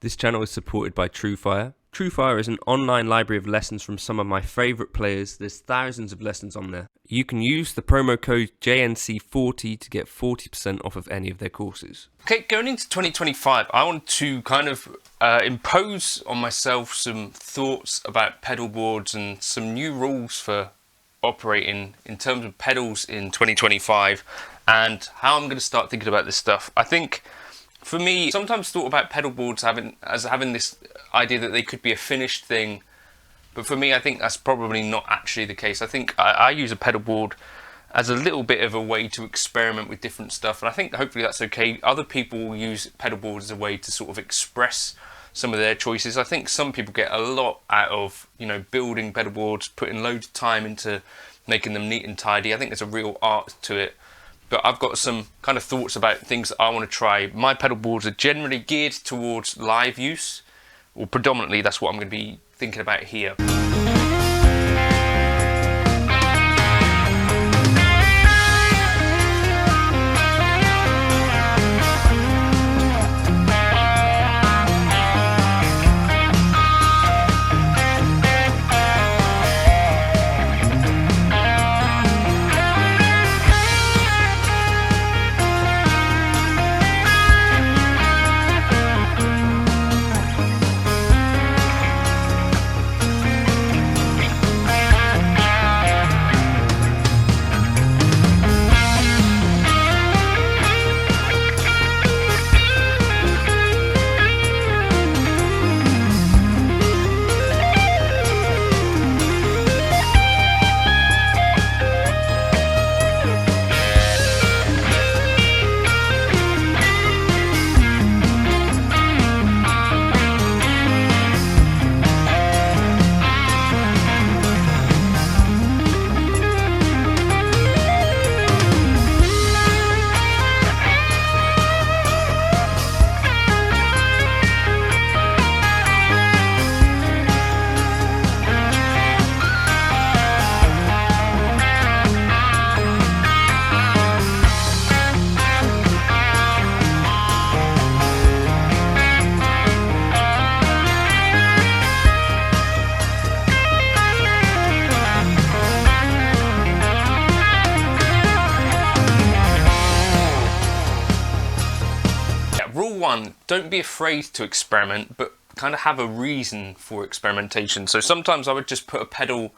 This channel is supported by TrueFire. TrueFire is an online library of lessons from some of my favourite players. There's thousands of lessons on there. You can use the promo code JNC40 to get 40% off of any of their courses. Okay, going into 2025, I want to kind of impose on myself some thoughts about pedal boards and some new rules for operating in terms of pedals in 2025 and how I'm going to start thinking about this stuff. I think for me, sometimes thought about pedal boards as having this idea that they could be a finished thing, but for me I think that's probably not actually the case. I think I use a pedal board as a little bit of a way to experiment with different stuff, and I think hopefully that's okay. Other people will use pedal boards as a way to sort of express some of their choices. I think some people get a lot out of, you know, building pedal boards, putting loads of time into making them neat and tidy. I think there's a real art to it. But I've got some kind of thoughts about things that I want to try. My pedal boards are generally geared towards live use, or predominantly that's what I'm going to be thinking about here. Rule 1, don't be afraid to experiment, but kind of have a reason for experimentation. So sometimes I would just put a pedal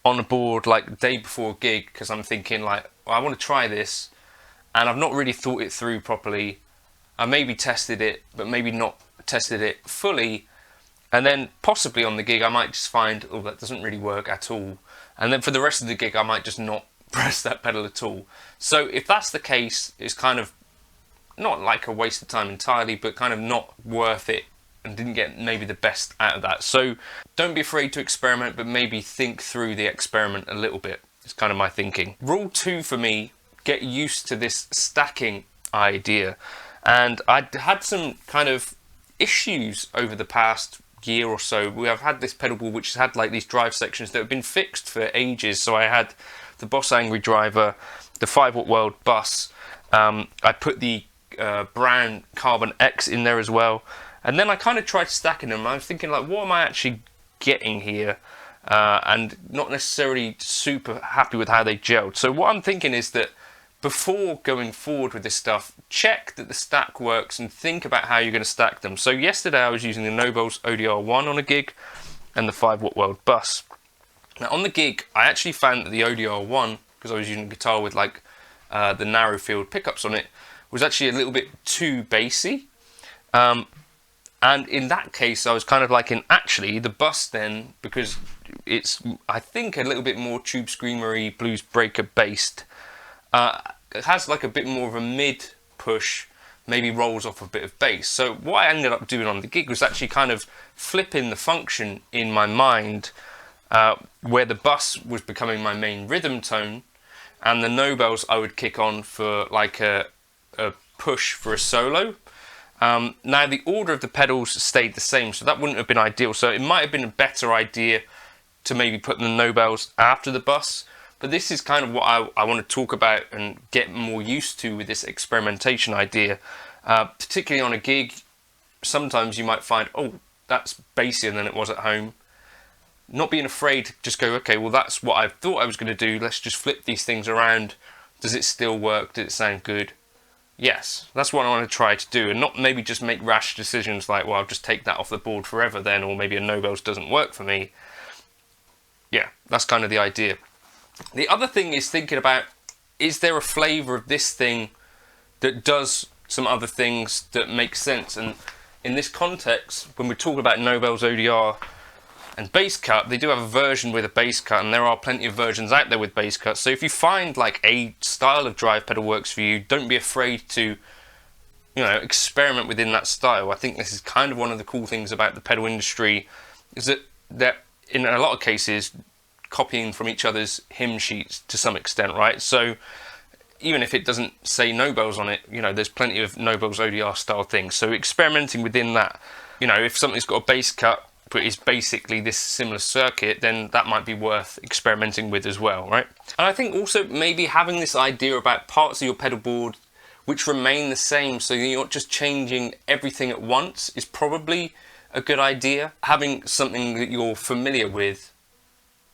on a board like the day before a gig because I'm thinking like, well, I want to try this and I've not really thought it through properly. I maybe tested it, but maybe not tested it fully. And then possibly on the gig I might just find, oh, that doesn't really work at all. And then for the rest of the gig I might just not press that pedal at all. So if that's the case, it's kind of not like a waste of time entirely, but kind of not worth it and didn't get maybe the best out of that. So don't be afraid to experiment, but maybe think through the experiment a little bit. It's kind of my thinking. Rule 2 for me, get used to this stacking idea. And I had some kind of issues over the past year or so. We have had this pedal board which has had like these drive sections that have been fixed for ages. So I had the Boss Angry driver, the 5-watt World bus. I put the brown Carbon X in there as well, and then I kind of tried stacking them. I was thinking like, what am I actually getting here? And not necessarily super happy with how they gelled. So what I'm thinking is that before going forward with this stuff, check that the stack works and think about how you're going to stack them. So yesterday I was using the Nobels ODR1 on a gig and the 5-watt World bus. Now on the gig I actually found that the ODR1, because I was using a guitar with like the narrow field pickups on it, was actually a little bit too bassy, and in that case I was kind of like, actually the bus then, because it's I think a little bit more Tubescreamer-y, blues breaker based, it has like a bit more of a mid push, maybe rolls off a bit of bass. So what I ended up doing on the gig was actually kind of flipping the function in my mind, where the bus was becoming my main rhythm tone and the Nobels I would kick on for like a push for a solo. Now the order of the pedals stayed the same, so that wouldn't have been ideal. So it might have been a better idea to maybe put the Nobels after the bus, but this is kind of what I want to talk about and get more used to with this experimentation idea. Particularly on a gig, sometimes you might find, oh, that's bassier than it was at home. Not being afraid to just go, okay, well, that's what I thought I was going to do. Let's just flip these things around. Does it still work? Does it sound good? Yes, that's what I want to try to do, and not maybe just make rash decisions like, well, I'll just take that off the board forever then, or maybe a Nobels doesn't work for me. Yeah, that's kind of the idea. The other thing is thinking about, is there a flavour of this thing that does some other things that make sense? And in this context, when we're talking about Nobels ODR and bass cut, they do have a version with a bass cut, and there are plenty of versions out there with bass cut. So if you find like a style of drive pedal works for you, don't be afraid to, experiment within that style. I think this is kind of one of the cool things about the pedal industry, is that they're, in a lot of cases, copying from each other's hymn sheets to some extent, right? So even if it doesn't say Nobels on it, there's plenty of Nobels ODR style things. So experimenting within that, if something's got a bass cut, but is basically this similar circuit, then that might be worth experimenting with as well, right? And I think also maybe having this idea about parts of your pedal board which remain the same, so you're not just changing everything at once, is probably a good idea. Having something that you're familiar with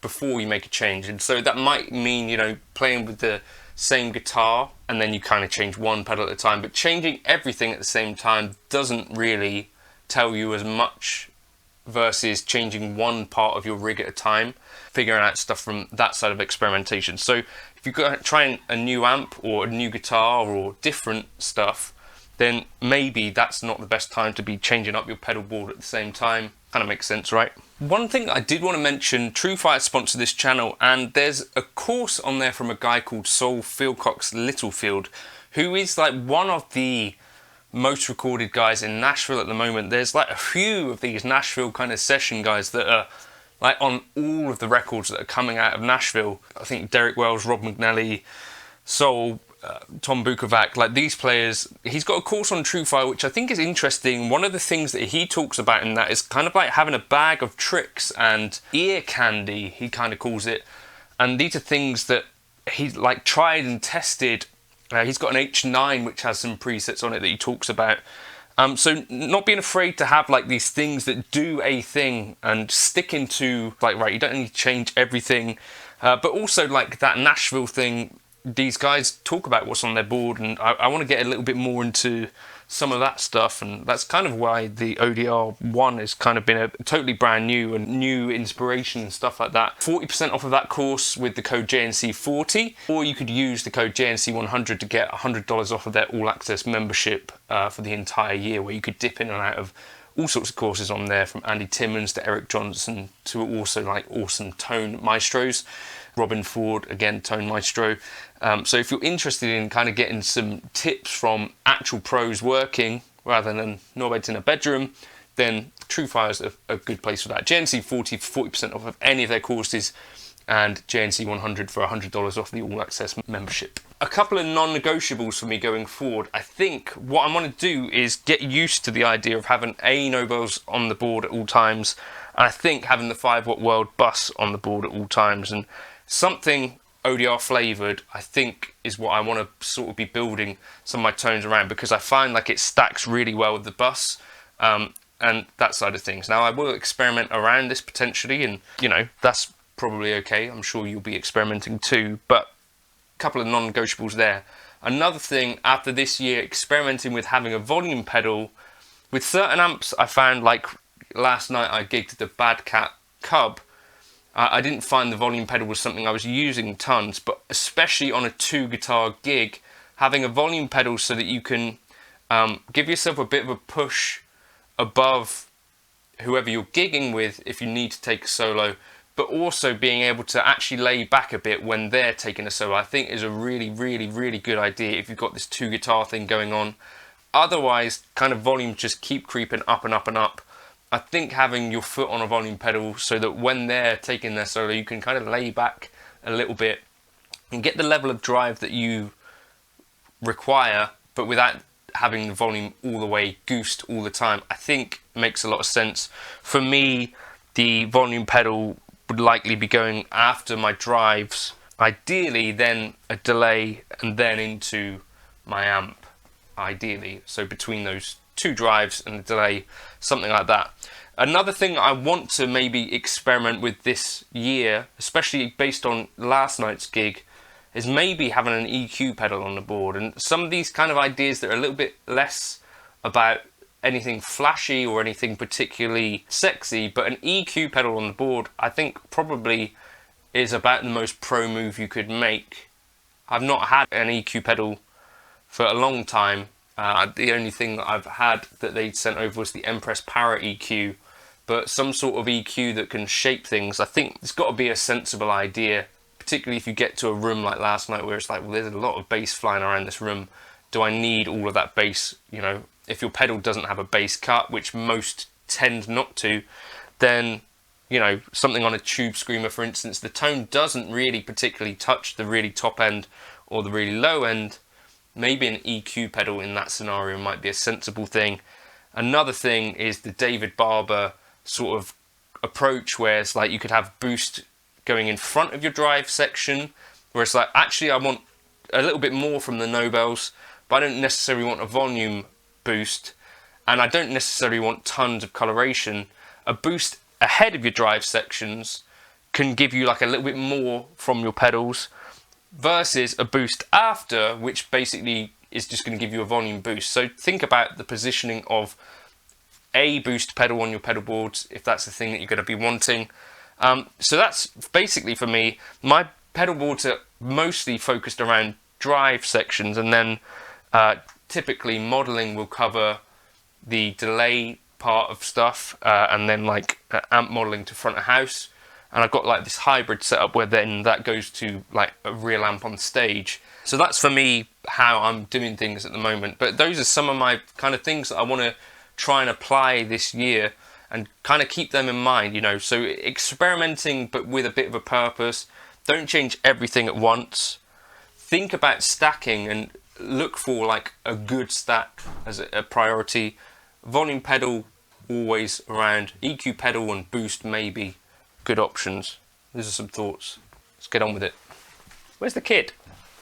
before you make a change, and so that might mean, playing with the same guitar and then you kind of change one pedal at a time, but changing everything at the same time doesn't really tell you as much versus changing one part of your rig at a time, figuring out stuff from that side of experimentation. So if you're going to try a new amp or a new guitar or different stuff, then maybe that's not the best time to be changing up your pedal board at the same time. Kind of makes sense, right? One thing I did want to mention, TrueFire sponsored this channel, and there's a course on there from a guy called Philcox Littlefield, who is like one of the most recorded guys in Nashville at the moment. There's like a few of these Nashville kind of session guys that are like on all of the records that are coming out of Nashville. I think Derek Wells, Rob McNally, Soul, Tom Bukovac, like these players. He's got a course on TrueFire which I think is interesting. One of the things that he talks about in that is kind of like having a bag of tricks and ear candy, he kind of calls it. And these are things that he like tried and tested. He's got an H9 which has some presets on it that he talks about. So not being afraid to have like these things that do a thing and sticking to like, right, you don't need to change everything, but also like that Nashville thing. These guys talk about what's on their board, and I want to get a little bit more into some of that stuff, and that's kind of why the ODR1 has kind of been a totally brand new and new inspiration and stuff like that. 40% off of that course with the code JNC40, or you could use the code JNC100 to get $100 off of their all access membership for the entire year, where you could dip in and out of all sorts of courses on there, from Andy Timmons to Eric Johnson to also like awesome tone maestros. Robin Ford, again, tone maestro. So if you're interested in kind of getting some tips from actual pros working rather than knobheads in a bedroom, then TrueFire is a good place for that. JNC40 for 40% off of any of their courses, and JNC100 for $100 off the all access membership. A couple of non-negotiables for me going forward. I think what I want to do is get used to the idea of having a Nobels on the board at all times, and I think having the 5-watt World bus on the board at all times, and something ODR flavoured, I think, is what I want to sort of be building some of my tones around, because I find like it stacks really well with the bus and that side of things. Now I will experiment around this potentially, and that's probably okay. I'm sure you'll be experimenting too, but a couple of non-negotiables there. Another thing, after this year experimenting with having a volume pedal with certain amps, I found, like last night I gigged the Bad Cat Cub. I didn't find the volume pedal was something I was using tons, but especially on a 2-guitar gig, having a volume pedal so that you can give yourself a bit of a push above whoever you're gigging with if you need to take a solo, but also being able to actually lay back a bit when they're taking a solo, I think is a really, really, really good idea if you've got this 2-guitar thing going on. Otherwise, kind of volumes just keep creeping up and up and up. I think having your foot on a volume pedal so that when they're taking their solo, you can kind of lay back a little bit and get the level of drive that you require, but without having the volume all the way goosed all the time, I think makes a lot of sense. For me, the volume pedal would likely be going after my drives, ideally then a delay and then into my amp, ideally. So between those 2 drives and a delay, something like that. Another thing I want to maybe experiment with this year, especially based on last night's gig, is maybe having an EQ pedal on the board. And some of these kind of ideas that are a little bit less about anything flashy or anything particularly sexy, but an EQ pedal on the board I think probably is about the most pro move you could make. I've not had an EQ pedal for a long time. The only thing that I've had that they'd sent over was the Empress Para EQ, but some sort of EQ that can shape things. I think it's got to be a sensible idea, particularly if you get to a room like last night where it's like, well, there's a lot of bass flying around this room. Do I need all of that bass? You know, if your pedal doesn't have a bass cut, which most tend not to, then, you know, something on a Tubescreamer, for instance, the tone doesn't really particularly touch the really top end or the really low end. Maybe an EQ pedal in that scenario might be a sensible thing. Another thing is the David Barber sort of approach, where it's like you could have boost going in front of your drive section, where it's like, actually I want a little bit more from the Nobels, but I don't necessarily want a volume boost, and I don't necessarily want tons of coloration. A boost ahead of your drive sections can give you like a little bit more from your pedals, versus a boost after, which basically is just going to give you a volume boost. So think about the positioning of a boost pedal on your pedal boards, if that's the thing that you're going to be wanting. So that's basically, for me, my pedal boards are mostly focused around drive sections, and then typically modeling will cover the delay part of stuff, and then like amp modeling to front of house. And I've got like this hybrid setup where then that goes to like a real amp on stage. So that's for me how I'm doing things at the moment. But those are some of my kind of things that I want to try and apply this year and kind of keep them in mind, you know. So experimenting, but with a bit of a purpose. Don't change everything at once. Think about stacking and look for like a good stack as a priority. Volume pedal always around. EQ pedal and boost maybe good options. These are some thoughts. Let's get on with it. Where's the kid?